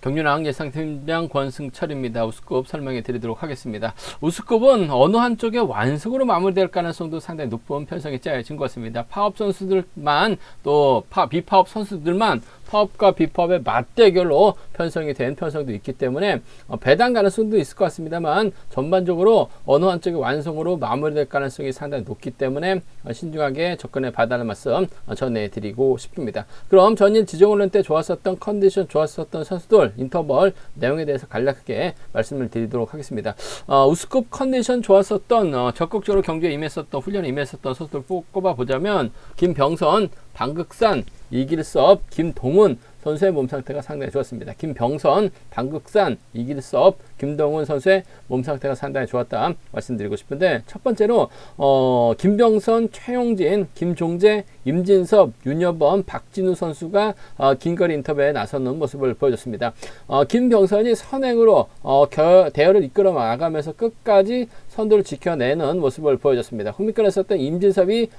경륜왕 예상팀장 권승철입니다. 우스컵 설명해 드리도록 하겠습니다. 우스컵은 어느 한쪽의 완승으로 마무리될 가능성도 상당히 높은 편성이 짜여진 것 같습니다. 파업 선수들만 또 비파업 선수들만 파업과 비파업의 맞대결로 편성이 된 편성도 있기 때문에 배당 가능성도 있을 것 같습니다만 전반적으로 어느 한쪽의 완성으로 마무리될 가능성이 상당히 높기 때문에 신중하게 접근해 봐달라는 말씀 전해드리고 싶습니다. 그럼 전일 지정훈련 때 좋았었던 컨디션 좋았었던 선수들 인터벌 내용에 대해서 간략하게 말씀을 드리도록 하겠습니다. 우스컵 컨디션 좋았었던 적극적으로 경기에 임했었던 훈련에 임했었던 선수들 꼽아보자면 김병선, 방극산, 이길섭, 김동훈 선수의 몸 상태가 상당히 좋았습니다. 김병선, 방극산, 이길섭, 김동훈 선수의 몸 상태가 상당히 좋았다 말씀드리고 싶은데, 첫 번째로 김병선, 최용진, 김종재, 임진섭, 윤여범, 박진우 선수가 긴거리 인터뷰에 나서는 모습을 보여줬습니다. 김병선이 선행으로 대열을 이끌어 나가면서 끝까지 선두를 지켜내는 모습을 보여줬습니다. 흥미권에 있었던 임진섭이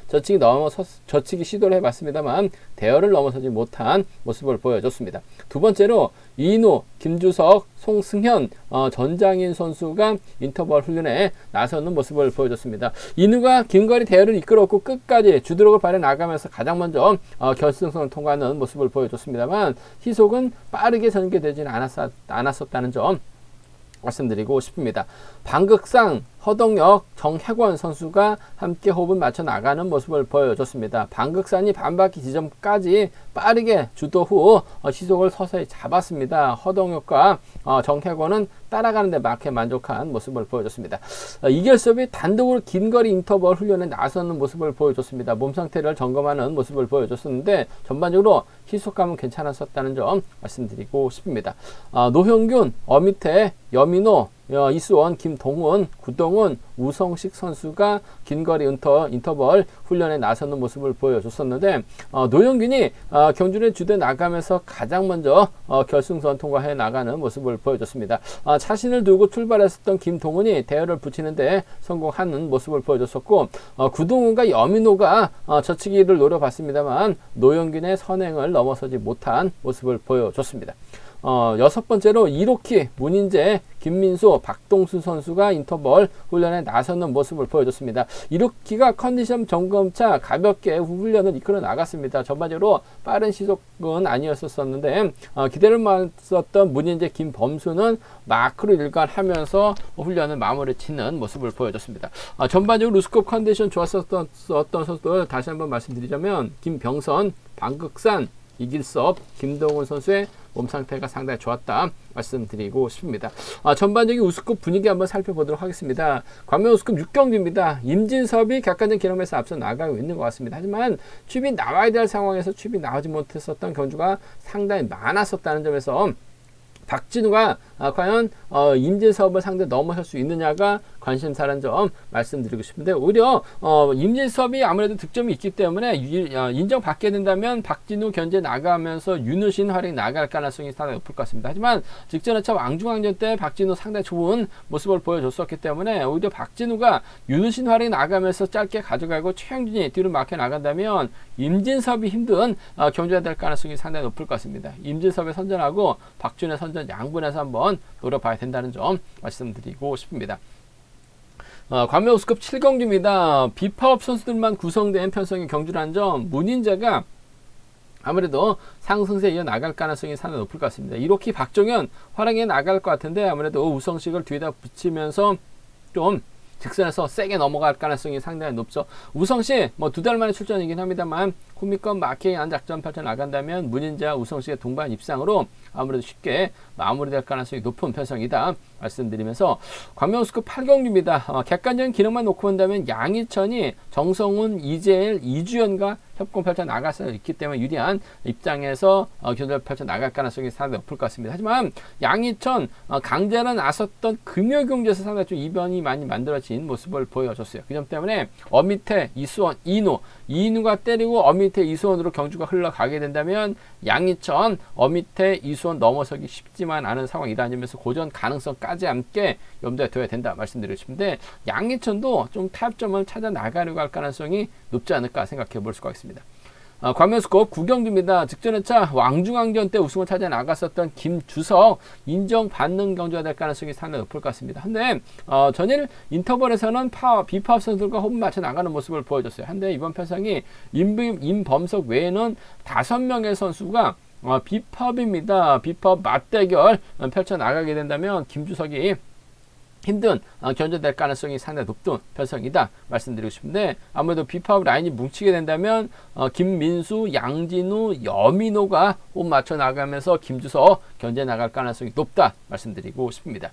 저치기 시도를 해봤습니다만 대열을 넘어서지 못한 모습을 보여줬습니다. 두 번째로 이인우, 김주석, 송승현, 전장인 선수가 인터벌 훈련에 나서는 모습을 보여줬습니다. 이인우가 긴거리 대열을 이끌었고 끝까지 주도력을 발휘해 나가면서 가장 먼저 결승선을 통과하는 모습을 보여줬습니다만 희속은 빠르게 전개되지는 않았었다는 점 말씀드리고 싶습니다. 방극상, 허동혁, 정혜권 선수가 함께 호흡을 맞춰 나가는 모습을 보여줬습니다. 방극산이 반바퀴 지점까지 빠르게 주도 후 시속을 서서히 잡았습니다. 허동혁과 정혜권은 따라가는 데 맞게 만족한 모습을 보여줬습니다. 이길섭이 단독으로 긴거리 인터벌 훈련에 나서는 모습을 보여줬습니다. 몸 상태를 점검하는 모습을 보여줬었는데 전반적으로 희속감은 괜찮았었다는 점 말씀드리고 싶습니다. 노형균, 어미태, 여민호, 이수원, 김동훈, 구동훈, 우성식 선수가 긴거리 인터벌 훈련에 나서는 모습을 보여줬었는데 노영균이 경주를 주도해 나가면서 가장 먼저 결승선 통과해 나가는 모습을 보여줬습니다. 자신을 두고 출발했었던 김동훈이 대열을 붙이는데 성공하는 모습을 보여줬었고 구동훈과 여민호가 저치기를 노려봤습니다만 노영균의 선행을 넘어서지 못한 모습을 보여줬습니다. 여섯 번째로 이로키, 문인재, 김민수, 박동수 선수가 인터벌 훈련에 나서는 모습을 보여줬습니다. 이로키가 컨디션 점검차 가볍게 훈련을 이끌어 나갔습니다. 전반적으로 빠른 시속은 아니었었는데 기대를 맞섰던 문인재, 김범수는 마크로 일관하면서 훈련을 마무리 짓는 모습을 보여줬습니다. 전반적으로 우스컵 컨디션 좋았었던 선수들 다시 한번 말씀드리자면 김병선, 방극산, 이길섭, 김동훈 선수의 몸 상태가 상당히 좋았다 말씀드리고 싶습니다. 전반적인 우스컵 분위기 한번 살펴보도록 하겠습니다. 광명 우스컵 6경기입니다. 임진섭이 객관적 기록에서 앞서 나가고 있는 것 같습니다. 하지만 취입이 나와야 될 상황에서 취입이 나오지 못했었던 경주가 상당히 많았었다는 점에서 박진우가 과연 임진섭을 상대 넘어설 수 있느냐가 관심사라는 점 말씀드리고 싶은데, 오히려 임진섭이 아무래도 득점이 있기 때문에 인정받게 된다면 박진우 견제 나가면서 윤우신 활약이 나갈 가능성이 상당히 높을 것 같습니다. 하지만 직전 회차 왕중왕전 때 박진우 상당히 좋은 모습을 보여줬었기 때문에 오히려 박진우가 윤우신 활약이 나가면서 짧게 가져가고 최영진이 뒤로 막혀 나간다면 임진섭이 힘든 경주가 될 가능성이 상당히 높을 것 같습니다. 임진섭의 선전하고 박진우의 선전 양분해서 한번 노려봐야 된다는 점 말씀드리고 싶습니다. 광명 우스컵 7경주입니다. 비파업 선수들만 구성된 편성의 경주라는 점, 문인재가 아무래도 상승세에 이어 나갈 가능성이 상당히 높을 것 같습니다. 이로키, 박종현 활약에 나갈 것 같은데 아무래도 우성식을 뒤에다 붙이면서 좀 직선에서 세게 넘어갈 가능성이 상당히 높죠. 우성식 두 달 만에 출전이긴 합니다만 후미권 마케이 안작전 펼쳐 나간다면 문인재와 우성식의 동반 입상으로 아무래도 쉽게 마무리될 가능성이 높은 편성이다 말씀드리면서 광명 우스컵 8경주입니다. 객관적인 기능만 놓고 본다면 양희천이 정성훈, 이재일, 이주연과 협공 펼쳐 나갈 수 있기 때문에 유리한 입장에서 경기를 펼쳐 나갈 가능성이 상당히 높을 것 같습니다. 하지만 양희천 강제로 나섰던 금요경기에서 상당히 좀 이변이 많이 만들어진 모습을 보여줬어요. 그 점 때문에 어미태, 이수원, 이인우가 때리고 어미태, 이수원으로 경주가 흘러가게 된다면 양희천, 어미태, 이수원 넘어서기 쉽지만 않은 상황이라면서 고전 가능성까지 함께 염두에 둬야 된다 말씀드리고 싶은데, 양희천도 좀 타협점을 찾아 나가려고 할 가능성이 높지 않을까 생각해 볼 수가 있습니다. 광명스컵 9경기입니다. 직전회차 왕중왕전 때 우승을 차지해 나갔었던 김주석 인정받는 경주가 될 가능성이 상당히 높을 것 같습니다. 한데 전일 인터벌에서는 비파업 선수들과 호흡 맞춰 나가는 모습을 보여줬어요. 한데 이번 편성이 임범석 외에는 5명의 선수가 비파업입니다. 비파업 맞대결 펼쳐 나가게 된다면 김주석이 힘든 견제될 가능성이 상당히 높은 편성이다 말씀드리고 싶은데, 아무래도 비파업 라인이 뭉치게 된다면 김민수, 양진우, 여민호가 호흡 맞춰 나가면서 김주석 견제 나갈 가능성이 높다 말씀드리고 싶습니다.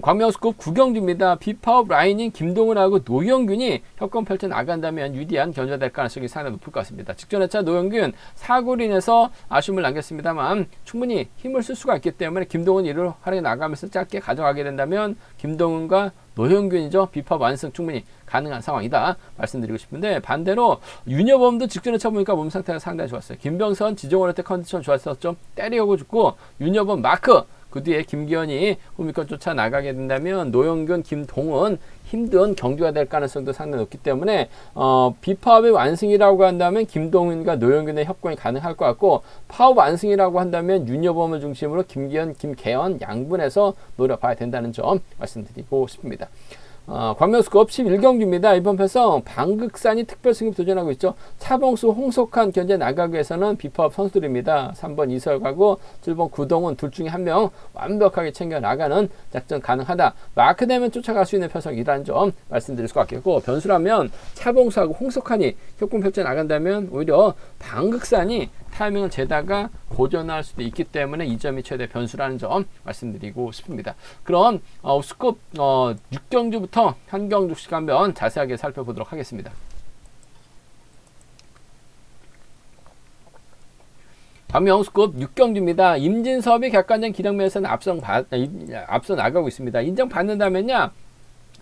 광명스컵 9경기입니다. 비파업 라인인 김동훈하고 노영균이 협공 펼쳐 나간다면 유리한 견제될 가능성이 상당히 높을 것 같습니다. 직전회차 노영균 사고로 인해서 아쉬움을 남겼습니다만 충분히 힘을 쓸 수가 있기 때문에 김동훈 이를 활용해 나가면서 짧게 가져가게 된다면 김동훈과 노영균이죠. 비파업 완승 충분히 가능한 상황이다 말씀드리고 싶은데, 반대로 윤여범도 직전회차 보니까 몸 상태가 상당히 좋았어요. 김병선, 지종원한테 컨디션 좋았었죠. 때리고 죽고 윤여범 마크, 그 뒤에 김기현이 후미권 쫓아 나가게 된다면 노영균, 김동훈 힘든 경주가 될 가능성도 상당히 높기 때문에 비파업의 완승이라고 한다면 김동훈과 노영균의 협공이 가능할 것 같고, 파업 완승이라고 한다면 윤여범을 중심으로 김기현, 김계현 양분해서 노려봐야 된다는 점 말씀드리고 싶습니다. 광명스컵 11경기입니다. 이번 편성 방극산이 특별승급 도전하고 있죠. 차봉수, 홍석환 견제 나가기 위해서는 비파업 선수들입니다. 3번 이설가고 7번 구동훈 둘 중에 한 명 완벽하게 챙겨 나가는 작전 가능하다. 마크되면 쫓아갈 수 있는 편성이라는 점 말씀드릴 수 같겠고, 변수라면 차봉수하고 홍석환이 협공 펼쳐 나간다면 오히려 방극산이 타이밍을 재다가 고전할 수도 있기 때문에 이 점이 최대 변수라는 점 말씀드리고 싶습니다. 그럼 스컵 6경주부터 한 경주씩 한번 자세하게 살펴보도록 하겠습니다. 광명스컵 6경주입니다. 임진섭이 객관적 기량면에서는 앞서 나가고 있습니다. 인정받는다면요,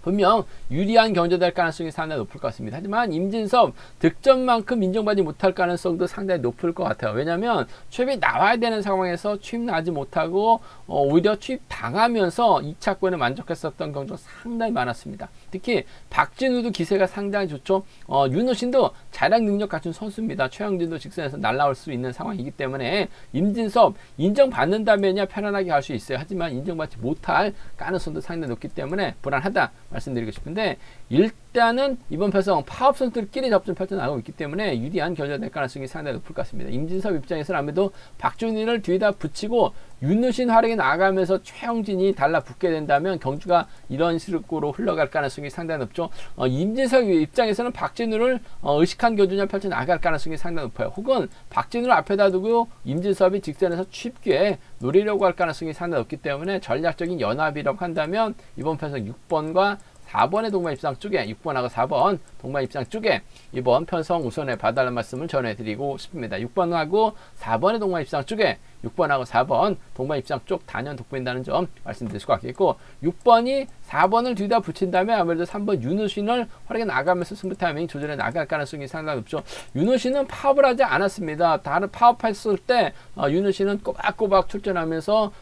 분명 유리한 경제될 가능성이 상당히 높을 것 같습니다. 하지만 임진섭 득점만큼 인정받지 못할 가능성도 상당히 높을 것 같아요. 왜냐하면 취입이 나와야 되는 상황에서 취입 나지 못하고 오히려 취입 당하면서 2차권에 만족했었던 경우가 상당히 많았습니다. 특히 박진우도 기세가 상당히 좋죠. 윤호신도 자력 능력 갖춘 선수입니다. 최영진도 직선에서 날아올 수 있는 상황이기 때문에 임진섭 인정받는다면야 편안하게 갈 수 있어요. 하지만 인정받지 못할 가능성도 상당히 높기 때문에 불안하다 말씀드리고 싶은데, 일단은 이번 편성 파업 선수들끼리 접전 펼쳐 나가고 있기 때문에 유리한 결과가 될 가능성이 상당히 높을 것 같습니다. 임진섭 입장에서는 아무래도 박준희를 뒤에다 붙이고 윤우신 활약이 나가면서 최영진이 달라붙게 된다면 경주가 이런 식으로 흘러갈 가능성이 상당히 높죠. 임진섭 입장에서는 박진우를 의식한 교준을 펼쳐 나갈 가능성이 상당히 높아요. 혹은 박진우를 앞에다 두고 임진섭이 직선에서 쉽게 노리려고 할 가능성이 상당히 높기 때문에 전략적인 연합이라고 한다면 이번 편성 6번과 4번의 동반 입상 쪽에, 6번하고 4번 동반 입상 쪽에 이번 편성 우선에 봐달라는 말씀을 전해드리고 싶습니다. 6번하고 4번의 동반 입상 쪽에 6번하고 4번 동반 입상 쪽 단연 돋보인다는 점 말씀드릴 수 같겠고, 6번이 4번을 뒤다 붙인다면 아무래도 3번 윤우신을 활약해 나가면서 승부 타이밍 조절해 나갈 가능성이 상당히 높죠. 윤우신은 파업을 하지 않았습니다. 다른 파업했을 때 윤우신은 꼬박꼬박 출전하면서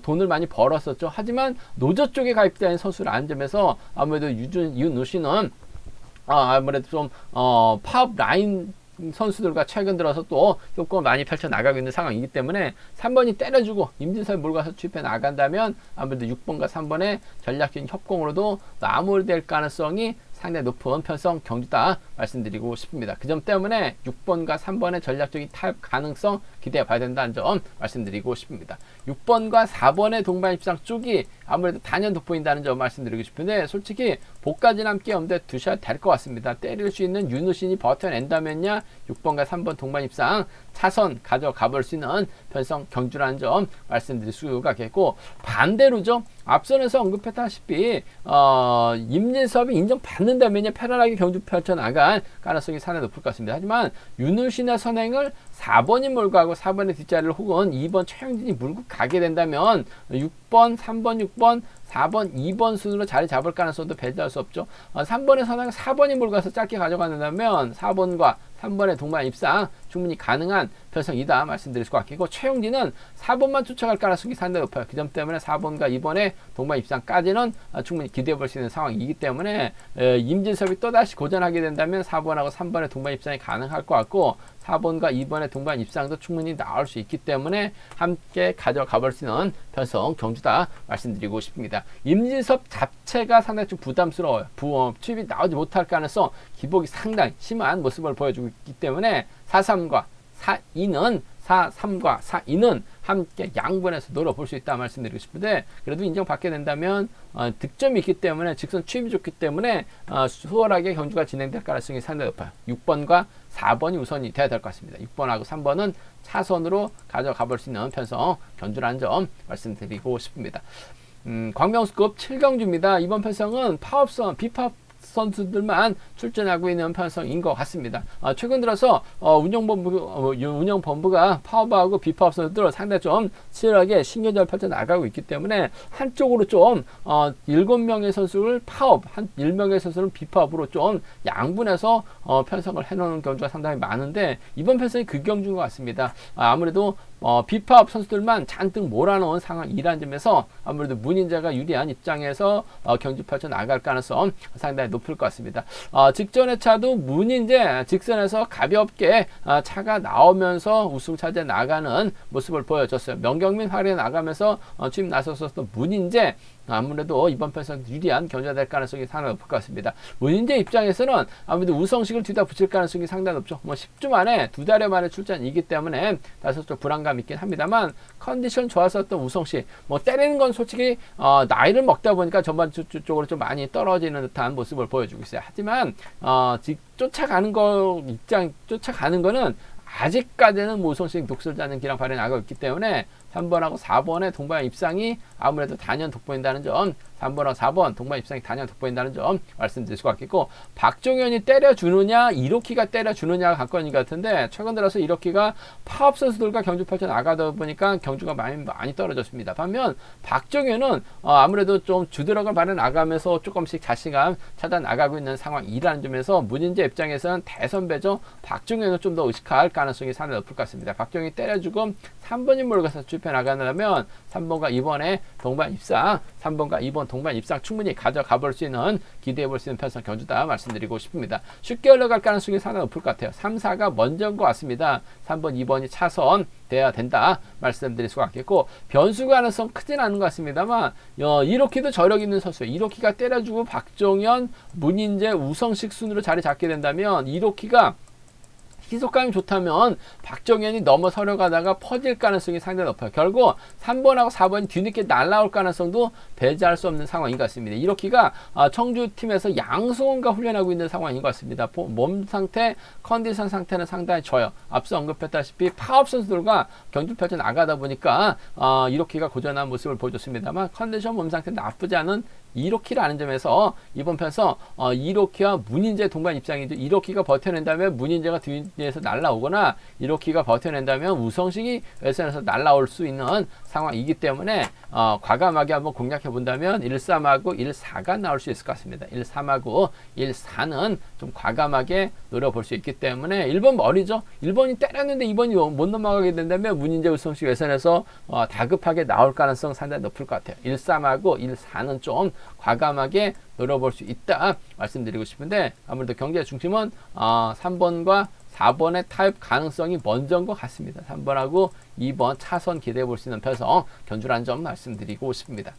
돈을 많이 벌었었죠. 하지만 노조 쪽에 가입된 선수라는 점에서 아무래도 윤우신은 아무래도 좀 파업 라인 선수들과 최근 들어서 또 효과를 많이 펼쳐 나가고 있는 상황이기 때문에 3번이 때려주고 임진섭이 몰가서 취입해 나간다면 아무래도 6번과 3번의 전략적인 협공으로도 마무리될 가능성이 상당히 높은 편성 경주다 말씀드리고 싶습니다. 그 점 때문에 6번과 3번의 전략적인 타협 가능성 기대해 봐야 된다는 점 말씀드리고 싶습니다. 6번과 4번의 동반 입상 쪽이 아무래도 단연 돋보인다는 점 말씀드리고 싶은데, 솔직히 복까지 남기 없는데 두셔야 될 것 같습니다. 때릴 수 있는 윤우신이 버텨낸다면야 6번과 3번 동반 입상 차선 가져가 볼 수 있는 편성 경주라는 점 말씀드릴 수가 있겠고, 반대로죠. 앞선에서 언급했다시피 임진섭이 인정받는다면 편안하게 경주 펼쳐나갈 가능성이 상당히 높을 것 같습니다. 하지만 윤우신의 선행을 4번이 몰고 가고 4번의 뒷자리를 혹은 2번 최영진이 물고 가게 된다면 6번, 3번, 6번, 4번, 2번 순으로 자리 잡을 가능성도 배제할 수 없죠. 3번의 선행 4번이 몰가서 짧게 가져간다면 4번과 3번의 동반 입상 충분히 가능한 편성이다 말씀드릴 수 같고, 최용진은 4번만 쫓아갈 가능성이 상당히 높아요. 그 점 때문에 4번과 2번의 동반 입상까지는 충분히 기대해 볼 수 있는 상황이기 때문에 임진섭이 또다시 고전하게 된다면 4번하고 3번의 동반 입상이 가능할 것 같고, 4번과 2번의 동반 입상도 충분히 나올 수 있기 때문에 함께 가져가 볼 수 있는 편성 경주다 말씀드리고 싶습니다. 임진섭 자체가 상당히 좀 부담스러워요. 투입이 나오지 못할 가능성, 기복이 상당히 심한 모습을 보여주고 있기 때문에 4-3과 4-2는 4-3과 4-2는 함께 양분해서 노려볼 수 있다 말씀드리고 싶은데, 그래도 인정받게 된다면 득점이 있기 때문에 직선 취입이 좋기 때문에 수월하게 경주가 진행될 가능성이 상당히 높아요. 6번과 4번이 우선이 돼야 될 것 같습니다. 6번하고 3번은 차선으로 가져가 볼 수 있는 편성 견주라는 점 말씀드리고 싶습니다. 광명수급 7경주입니다. 이번 편성은 파업선, 비파업 선수들만 출전하고 있는 편성인 것 같습니다. 최근 들어서 운영본부가 파업하고 비파업 선수들 상당히 좀 치열하게 신경전을 펼쳐 나가고 있기 때문에 한쪽으로 좀 7명의 선수를 파업, 1명의 선수를 비파업으로 좀 양분해서 편성을 해놓은 경주가 상당히 많은데, 이번 편성이 그 경주인 것 같습니다. 아무래도 비파업 선수들만 잔뜩 몰아놓은 상황이라는 점에서 아무래도 문인재가 유리한 입장에서 경주 펼쳐 나갈 가능성 상당히 높을 것 같습니다. 직전의 차도 문인재 직선에서 가볍게 차가 나오면서 우승 차지해 나가는 모습을 보여줬어요. 명경민 활약에 나가면서 취임 나섰었던 문인재, 아무래도 이번 편에서 유리한 경주가 될 가능성이 상당히 높을 것 같습니다. 문인재 입장에서는 아무래도 우성식을 뒤다 붙일 가능성이 상당히 높죠. 10주 만에 2달여 만에 출전이기 때문에 다소 좀 불안감 있긴 합니다만, 컨디션 좋았었던 우성식, 때리는 건 솔직히 나이를 먹다 보니까 전반적으로 좀 많이 떨어지는 듯한 모습을 보여주고 있어요. 하지만 쫓아가는 거는 아직까지는 우성식 독설자는 기량 발휘 나가고 있기 때문에 3번하고 4번의 동반 입상이 아무래도 단연 돋보인다는 점, 3번하고 4번 동반 입상이 단연 돋보인다는 점 말씀드릴 수가 있겠고, 박종현이 때려주느냐 이로키가 때려주느냐가 관건인 것 같은데, 최근 들어서 이로키가 파업 선수들과 경주 펼쳐 나가다 보니까 경주가 많이 떨어졌습니다. 반면 박종현은 아무래도 좀 주드럭을 발휘 나가면서 조금씩 자신감 찾아 나가고 있는 상황이라는 점에서 문인재 입장에서는 대선배죠. 박종현은 좀 더 의식할 가능성이 상당히 높을 것 같습니다. 박종현이 때려주고 3번이 몰아가서 출입해 나가려면 3번과 2번의 동반 입상, 3번과 2번 동반 입상 충분히 가져가 볼 수 있는, 기대해 볼 수 있는 편성 경주다 말씀드리고 싶습니다. 쉽게 올라갈 가능성이 상당히 높을 것 같아요. 3, 4가 먼저인 것 같습니다. 3번, 2번이 차선 돼야 된다 말씀드릴 수가 있겠고, 변수 가능성 크진 않은 것 같습니다만 이로키도 저력 있는 선수예요. 이로키가 때려주고 박종현, 문인재, 우성식 순으로 자리 잡게 된다면, 이로키가 희속감이 좋다면 박정현이 넘어서려 가다가 퍼질 가능성이 상당히 높아요. 결국 3번하고 4번이 뒤늦게 날아올 가능성도 배제할 수 없는 상황인 것 같습니다. 이로키가 청주팀에서 양승원과 훈련하고 있는 상황인 것 같습니다. 몸 상태, 컨디션 상태는 상당히 좋아요. 앞서 언급했다시피 파업 선수들과 경주 펼쳐 나가다 보니까 이로키가 고전한 모습을 보여줬습니다만, 컨디션 몸 상태 나쁘지 않은 이로키라는 점에서 이번 편에서 이로키와 문인재 동반 입장이죠. 이로키가 버텨낸다면 문인재가 뒤에서 날라오거나, 이로키가 버텨낸다면 우성식이 외선에서 날라올 수 있는 상황이기 때문에 과감하게 한번 공략해 본다면 1-3하고 1-4가 나올 수 있을 것 같습니다. 1-3하고 1-4는 좀 과감하게 노려볼 수 있기 때문에 1번 머리죠. 1번이 때렸는데 2번이 못 넘어가게 된다면 문인재 우성식 외선에서 다급하게 나올 가능성 상당히 높을 것 같아요. 1-3하고 1-4는 좀 과감하게 노려볼 수 있다 말씀드리고 싶은데, 아무래도 경기의 중심은 3번과 4번의 타협 가능성이 먼저인 것 같습니다. 3번하고 2번 차선 기대해 볼 수 있는 편성 견주라는 점 말씀드리고 싶습니다.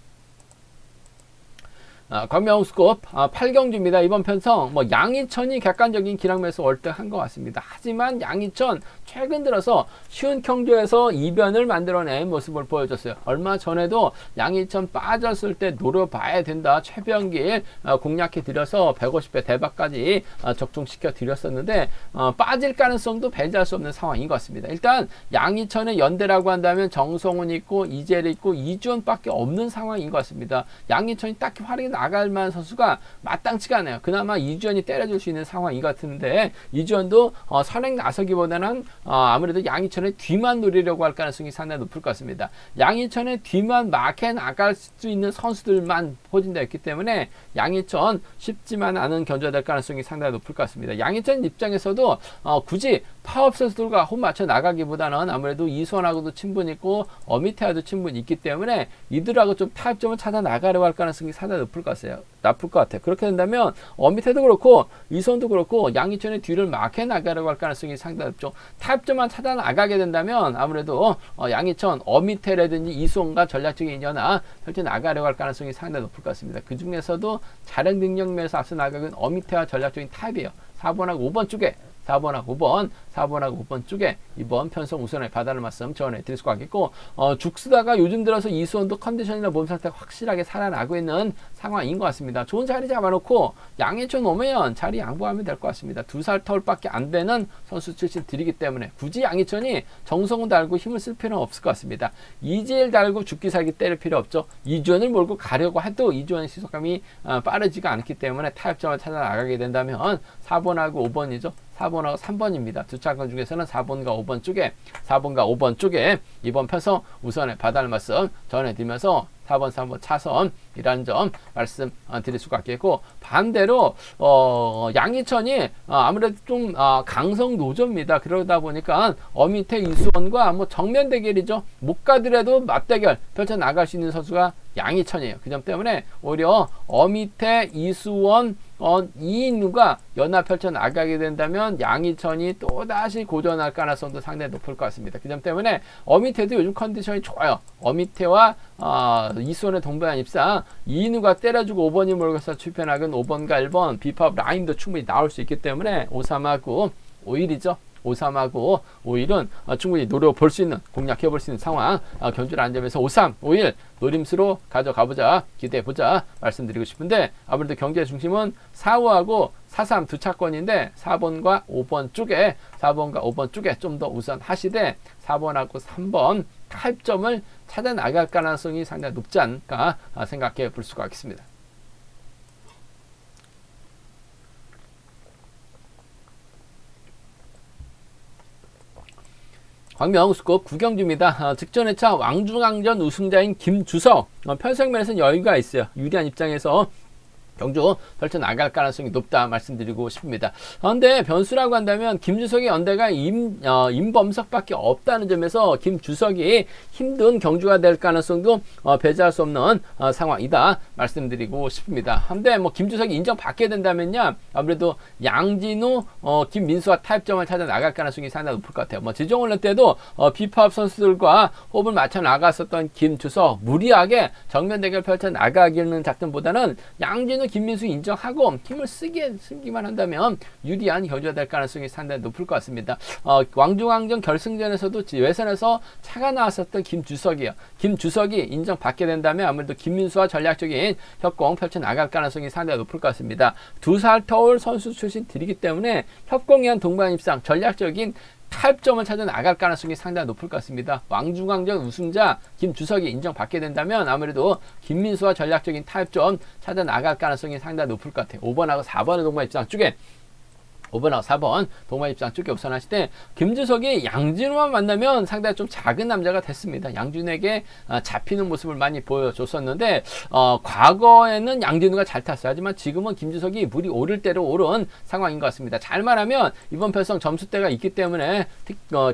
광명수급 8경주입니다. 이번 편성 양희천이 객관적인 기량면에서 월등한 것 같습니다. 하지만 양희천 최근 들어서 쉬운 경주에서 이변을 만들어낸 모습을 보여줬어요. 얼마 전에도 양희천 빠졌을 때 노려봐야 된다, 최병길 공략해 드려서 150배 대박까지 적중시켜 드렸었는데 빠질 가능성도 배제할 수 없는 상황인 것 같습니다. 일단 양희천의 연대라고 한다면 정성훈 있고 이재리 있고 이주원 밖에 없는 상황인 것 같습니다. 양희천이 딱히 활약이 나갈 만한 선수가 마땅치가 않아요. 그나마 이주연이 때려줄 수 있는 상황이 같은데 이주연도 선행 나서기보다는 아무래도 양희천의 뒤만 노리려고 할 가능성이 상당히 높을 것 같습니다. 양희천의 뒤만 마켓 나갈 수 있는 선수들만 포진되어 있기 때문에 양희천 쉽지만 않은 견제가 될 가능성이 상당히 높을 것 같습니다. 양희천 입장에서도 굳이 파업 선수들과 홈 맞춰 나가기보다는 아무래도 이수원하고도 친분이 있고 어미태와도 친분이 있기 때문에 이들하고 좀 타협점을 찾아 나가려고 할 가능성이 상당히 높을 것 같아요. 그렇게 된다면 어미태도 그렇고 이수원도 그렇고 양희천의 뒤를 마켓 나가려고 할 가능성이 상당히 높죠. 타협점만 찾아 나가게 된다면 아무래도 양희천, 어미태라든지 이수원과 전략적인 인연아 펼쳐 나가려고 할 가능성이 상당히 높을 것 같습니다. 그 중에서도 자력 능력 면에서 앞서 나가는 어미태와 전략적인 타협이에요. 4번하고 5번 쪽에 4번하고 5번 쪽에 이번 편성 우선에 받아를 말씀 전해드릴 수가 있겠고 죽쓰다가 요즘 들어서 이수원도 컨디션이나 몸 상태가 확실하게 살아나고 있는 상황인 것 같습니다. 좋은 자리 잡아놓고 양희천 오면 자리 양보하면 될 것 같습니다. 2살 터울밖에 안 되는 선수 출신 들이기 때문에 굳이 양희천이 정성훈 달고 힘을 쓸 필요는 없을 것 같습니다. 이재일 달고 죽기 살기 때릴 필요 없죠. 이주연을 몰고 가려고 해도 이주연의 시속감이 빠르지가 않기 때문에 타협점을 찾아 나가게 된다면 4번하고 5번이죠. 4번하고 3번입니다. 두 차권 중에서는 4번과 5번 쪽에 이번 편성 우선에 받아할 말씀 전해드리면서 4번, 3번 차선이라는 점 말씀 드릴 수가 있겠고 반대로 양희천이 아무래도 좀 강성 노조입니다. 그러다 보니까 어미태 이수원과 뭐 정면 대결이죠. 못 가더라도 맞대결 펼쳐 나갈 수 있는 선수가 양희천이에요. 그 점 때문에 오히려 어미태 이수원 이인우가 연합 펼쳐 나가게 된다면 양희천이 또다시 고전할 가능성도 상당히 높을 것 같습니다. 그 점 때문에 어미태도 요즘 컨디션이 좋아요. 어미태와 이수원의 동반 입상 이인우가 때려주고 5번이 몰고서 출편하건 5번과 1번 비팝 라인도 충분히 나올 수 있기 때문에 5-3하고 5일이죠. 5-3하고 5일은 충분히 노려볼 수 있는 공략해볼 수 있는 상황 견주를 안 점에서 5-3, 5일 노림수로 가져가보자 기대해보자 말씀드리고 싶은데 아무래도 경제 중심은 4-5하고 4-3 두 차권인데 4번과 5번 쪽에 좀 더 우선 하시되 4번하고 3번 타협점을 찾아 나갈 가능성이 상당히 높지 않을까 생각해 볼 수가 있습니다. 광명우스컵 구경주입니다. 직전 회차 왕중왕전 우승자인 김주석 편성면에서는 여유가 있어요. 유리한 입장에서 경주 펼쳐 나갈 가능성이 높다 말씀드리고 싶습니다. 그런데 변수라고 한다면 김주석의 연대가 임범석밖에 없다는 점에서 김주석이 힘든 경주가 될 가능성도 배제할 수 없는 상황이다 말씀드리고 싶습니다. 그런데 뭐 김주석이 인정받게 된다면요 아무래도 양진우, 김민수와 타협점을 찾아 나갈 가능성이 상당히 높을 것 같아요. 뭐 지정훈련 때도 비파업 선수들과 호흡을 맞춰 나갔었던 김주석 무리하게 정면 대결 펼쳐 나가기는 작전보다는 양진우 김민수 인정하고 힘을 쓰기만 한다면 유리한 경주가 될 가능성이 상당히 높을 것 같습니다. 왕중왕전 결승전에서도 외선에서 차가 나왔었던 김주석이요. 김주석이 인정받게 된다면 아무래도 김민수와 전략적인 협공 펼쳐 나갈 가능성이 상당히 높을 것 같습니다. 2살 터울 선수 출신 들이기 때문에 협공에 의한 동반 입상 전략적인 타협점을 찾아 나갈 가능성이 상당히 높을 것 같습니다. 왕중왕전 우승자 김주석이 인정받게 된다면 아무래도 김민수와 전략적인 타협점 찾아 나갈 가능성이 상당히 높을 것 같아요. 5번하고 4번의 동반 입장 쪽에 5번하고 4번 동반 입장 쪽에 우선하실 때 김주석이 양진우만 만나면 상당히 좀 작은 남자가 됐습니다. 양진우에게 잡히는 모습을 많이 보여줬었는데 과거에는 양진우가 잘 탔어요. 하지만 지금은 김주석이 물이 오를 대로 오른 상황인 것 같습니다. 잘만 하면 이번 편성 점수대가 있기 때문에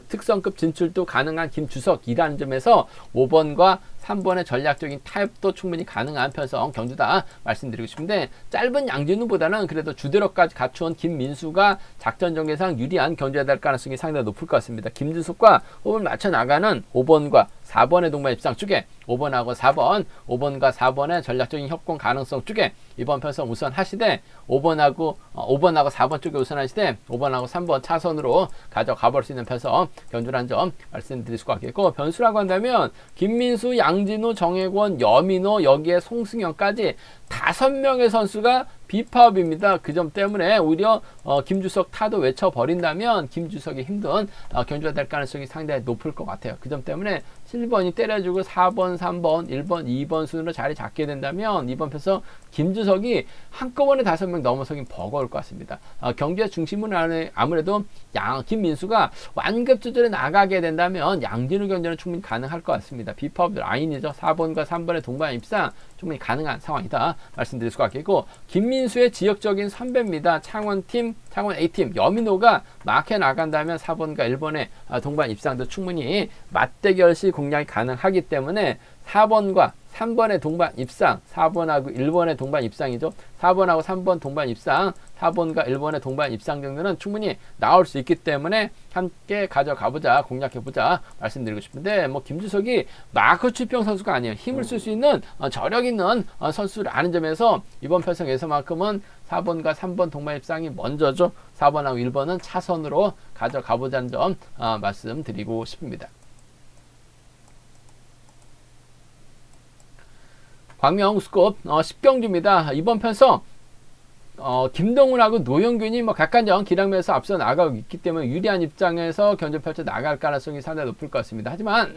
특성급 진출도 가능한 김주석이라는 점에서 5번과 3번의 전략적인 타협도 충분히 가능한 편성 경주다 말씀드리고 싶은데 짧은 양진우보다는 그래도 주대로까지 갖추은 김민수가 작전 전개상 유리한 경주가 될 가능성이 상당히 높을 것 같습니다. 김주석과 호흡을 맞춰 나가는 5번과 4번의 동반 입상 쪽에 5번과 4번의 전략적인 협공 가능성 쪽에 이번 편성 우선 하시되 5번하고 4번 쪽에 우선 하시되 5번하고 3번 차선으로 가져가 볼 수 있는 편성 견주라는 점 말씀드릴 수가 있겠고 변수라고 한다면 김민수, 양진우, 정혜권, 여민호 여기에 송승현까지 5명의 선수가 비파업입니다. 그 점 때문에 오히려 김주석 타도 외쳐버린다면 김주석이 힘든 경주가 될 가능성이 상당히 높을 것 같아요. 그 점 때문에 7번이 때려주고 4번, 3번, 1번, 2번 순으로 자리 잡게 된다면 이번 편성 김주석이 한꺼번에 5명 넘어서긴 버거울 것 같습니다. 경주의 중심은 아무래도 김민수가 완급 조절에 나가게 된다면 양진우 견제는 충분히 가능할 것 같습니다. 비파업 라인이죠. 4번과 3번의 동반 입상 충분히 가능한 상황이다 말씀드릴 수가 있겠고, 김민수의 지역적인 선배입니다. 창원팀, 창원 A팀 여민호가 막해 나간다면 4번과 1번의 동반 입상도 충분히 맞대결시 공략이 가능하기 때문에 4번과 3번의 동반 입상, 4번하고 1번의 동반 입상이죠. 4번하고 3번 동반 입상, 4번과 1번의 동반 입상 정도는 충분히 나올 수 있기 때문에 함께 가져가보자, 공략해보자 말씀드리고 싶은데, 뭐 김주석이 마크 추평 선수가 아니에요. 힘을 쓸 수 있는 저력 있는 선수라는 점에서 이번 편성에서만큼은 4번과 3번 동반 입상이 먼저죠. 4번하고 1번은 차선으로 가져가보자는 점 말씀드리고 싶습니다. 광명 우스컵 10경주입니다. 이번 편성 김동훈하고 노영균이 각간전 기량면에서 앞서 나가고 있기 때문에 유리한 입장에서 견제 펼쳐 나갈 가능성이 상당히 높을 것 같습니다. 하지만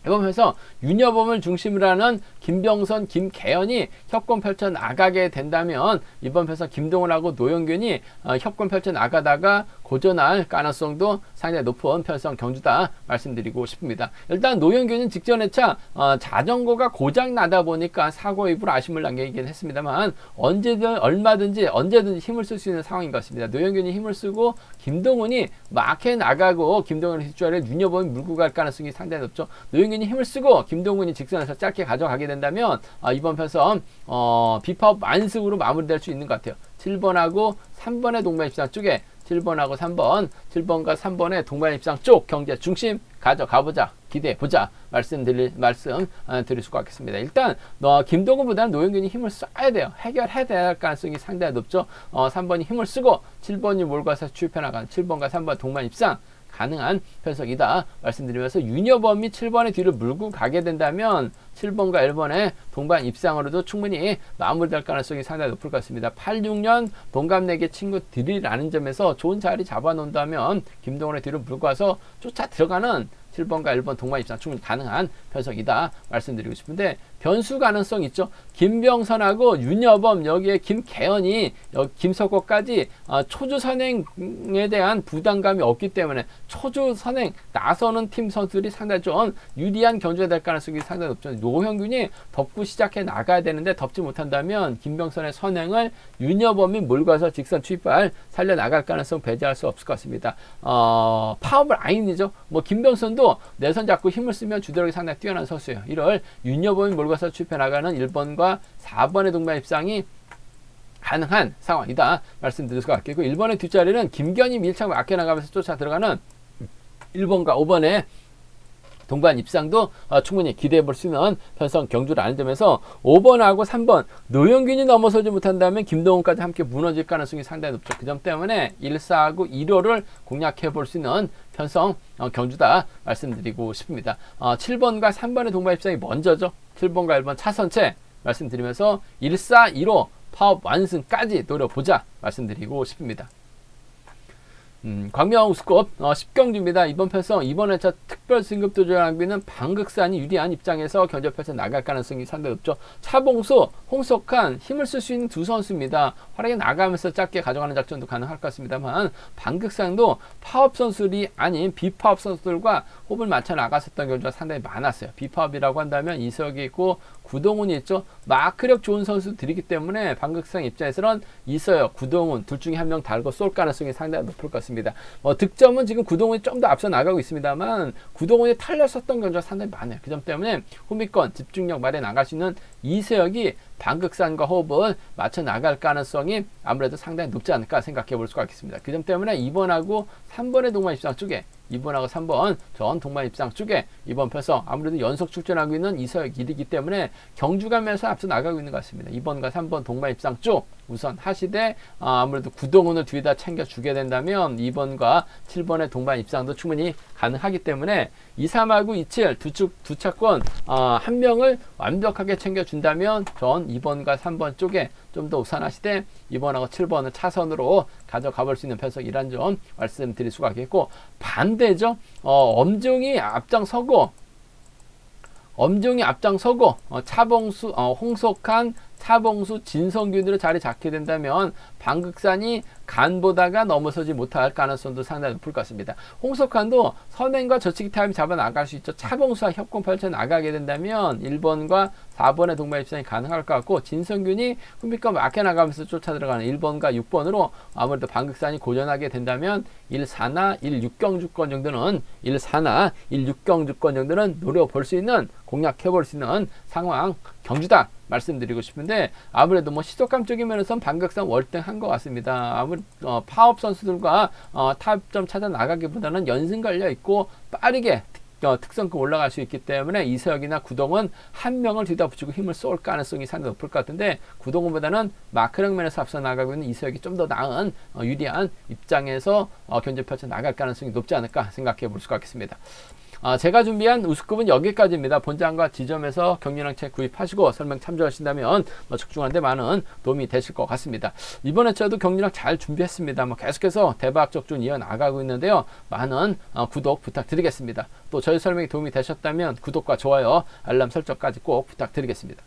이번 편에서 윤여범을 중심으로 하는 김병선, 김계현이 협권 펼쳐 나가게 된다면 이번 편에서 김동훈하고 노영균이 협권 펼쳐 나가다가 고전할 가능성도 상당히 높은 편성 경주다 말씀드리고 싶습니다. 일단 노영균은 직전 회차 자전거가 고장 나다 보니까 사고 입으로 아쉬움을 남기긴 했습니다만 얼마든지 언제든지 힘을 쓸 수 있는 상황인 것 같습니다. 노영균이 힘을 쓰고 김동훈이 막해 나가고 김동훈의 뒷줄에 윤여범이 물고 갈 가능성이 상당히 높죠. 노영균이 힘을 쓰고 김동훈이 직선에서 짧게 가져가게 된다면 이번 편성 비파업 완승으로 마무리될 수 있는 것 같아요. 7번하고 3번의 동반 입상 쪽에 7번하고 3번, 7번과 3번의 동반 입상 쪽 경제 중심 가져가보자, 기대해보자 말씀 드릴 수가 있겠습니다. 일단 김동훈보다는 노영균이 힘을 써야 돼요. 해결해야 될 가능성이 상당히 높죠. 3번이 힘을 쓰고 7번이 몰고서 추입해 나가는 7번과 3번 동반 입상 가능한 편성이다 말씀드리면서, 윤여범이 7번의 뒤를 물고 가게 된다면 7번과 1번의 동반 입상으로도 충분히 마무리될 가능성이 상당히 높을 것 같습니다. 86년 동갑내기 친구들이라는 점에서 좋은 자리 잡아놓는다면 김동훈의 뒤를 물고 와서 쫓아 들어가는 7번과 1번 동반 입상 충분히 가능한 편성이다 말씀드리고 싶은데, 변수 가능성 있죠. 김병선하고 윤여범, 여기에 김계현이 김석호까지 초주 선행에 대한 부담감이 없기 때문에 초주 선행 나서는 팀 선수들이 상당히 좀 유리한 경주가 될 가능성이 상당히 높죠. 노형균이 덮고 시작해 나가야 되는데 덮지 못한다면 김병선의 선행을 윤여범이 몰고 와서 직선 추입발 살려 나갈 가능성 배제할 수 없을 것 같습니다. 파업 라인이죠. 김병선도 내선 잡고 힘을 쓰면 주도력이 상당히 뛰어난 선수예요. 이를 윤여범이 몰고 와서 추입해 나가는 1번과 4번의 동반 입상이 가능한 상황이다 말씀드릴 수가 있겠고, 1번의 뒷자리는 김견이 밀착 막혀 나가면서 쫓아 들어가는 1번과 5번의 동반 입상도 충분히 기대해 볼 수 있는 편성 경주라는 점에서 5번하고 3번 노영균이 넘어서지 못한다면 김동훈까지 함께 무너질 가능성이 상당히 높죠. 그 점 때문에 1, 4하고 1호를 공략해 볼 수 있는 편성 경주다 말씀드리고 싶습니다. 7번과 3번의 동반 입상이 먼저죠. 7번과 1번 차선체 말씀드리면서 1, 4, 1호 파업 완승까지 노려보자 말씀드리고 싶습니다. 광명 우스컵 10경주입니다. 이번 편성 이번 회차 특별 승급 도전 낭비는 방극산이 유리한 입장에서 견제 펼쳐 나갈 가능성이 상당히 높죠. 차봉수, 홍석한 힘을 쓸 수 있는 두 선수입니다. 활약에 나가면서 짧게 가져가는 작전도 가능할 것 같습니다만, 방극산도 파업 선수들이 아닌 비파업 선수들과 호흡을 맞춰 나갔었던 경우가 상당히 많았어요. 비파업이라고 한다면 이석이 있고 구동훈이 있죠. 마크력 좋은 선수들이기 때문에 방극산 입장에서는 이서혁, 구동훈 둘 중에 한 명 달고 쏠 가능성이 상당히 높을 것 같습니다. 득점은 지금 구동훈이 좀 더 앞서 나가고 있습니다만 구동훈이 탈렸었던 경우가 상당히 많아요. 그 점 때문에 후미권 집중력 말에 나갈 수 있는 이서혁이 방극산과 호흡을 맞춰 나갈 가능성이 아무래도 상당히 높지 않을까 생각해 볼 수가 있겠습니다. 그 점 때문에 2번하고 3번의 동반 입상 쪽에 2번하고 3번 전 동반 입상 쪽에 이번 편성 아무래도 연속 출전하고 있는 이서혁 1이기 때문에 경주가면서 앞서 나가고 있는 것 같습니다. 2번과 3번 동반 입상 쪽 우선 하시되 아무래도 구동훈을 뒤에다 챙겨주게 된다면 2번과 7번의 동반 입상도 충분히 가능하기 때문에 23하고 27 두 차권 한 명을 완벽하게 챙겨준다면 전 2번과 3번 쪽에 좀 더 우선하시되 2번하고 7번은 차선으로 가져가 볼 수 있는 편성이란 점 말씀드릴 수가 있겠고, 반대죠. 엄중히 앞장서고 차봉수, 홍석한, 차봉수, 진성균으로 자리 잡게 된다면 방극산이 간보다가 넘어서지 못할 가능성도 상당히 높을 것 같습니다. 홍석한도 선행과 저치기 타임 잡아 나갈 수 있죠. 차봉수와 협공 펼쳐 나가게 된다면 1번과 4번의 동반 입상이 가능할 것 같고, 진성균이 흠비과 막혀 나가면서 쫓아 들어가는 1번과 6번으로 아무래도 방극산이 고전하게 된다면 1-4나 1-6경주권 정도는 1-4나 1-6경주권 정도는 노려볼 수 있는, 공략해 볼 수 있는 상황 경주다 말씀드리고 싶은데, 아무래도 뭐 시속감 적인 면에서는 방극산 월등한 것 같습니다. 파업 선수들과 타점 찾아 나가기보다는 연승 걸려 있고 빠르게 특성급 올라갈 수 있기 때문에 이서혁이나 구동은 한 명을 뒤다 붙이고 힘을 쏠 가능성이 상당히 높을 것 같은데, 구동훈보다는 마크력 면에서 앞서 나가고 있는 이서혁이 좀 더 나은 유리한 입장에서 견제 펼쳐 나갈 가능성이 높지 않을까 생각해 볼 수가 있겠습니다. 제가 준비한 우수급은 여기까지입니다. 본장과 지점에서 경륜항체 구입하시고 설명 참조하신다면 적중하는데 많은 도움이 되실 것 같습니다. 이번에 저도 경륜항 잘 준비했습니다. 계속해서 대박 적중 이어나가고 있는데요. 많은 구독 부탁드리겠습니다. 또 저희 설명이 도움이 되셨다면 구독과 좋아요, 알람 설정까지 꼭 부탁드리겠습니다.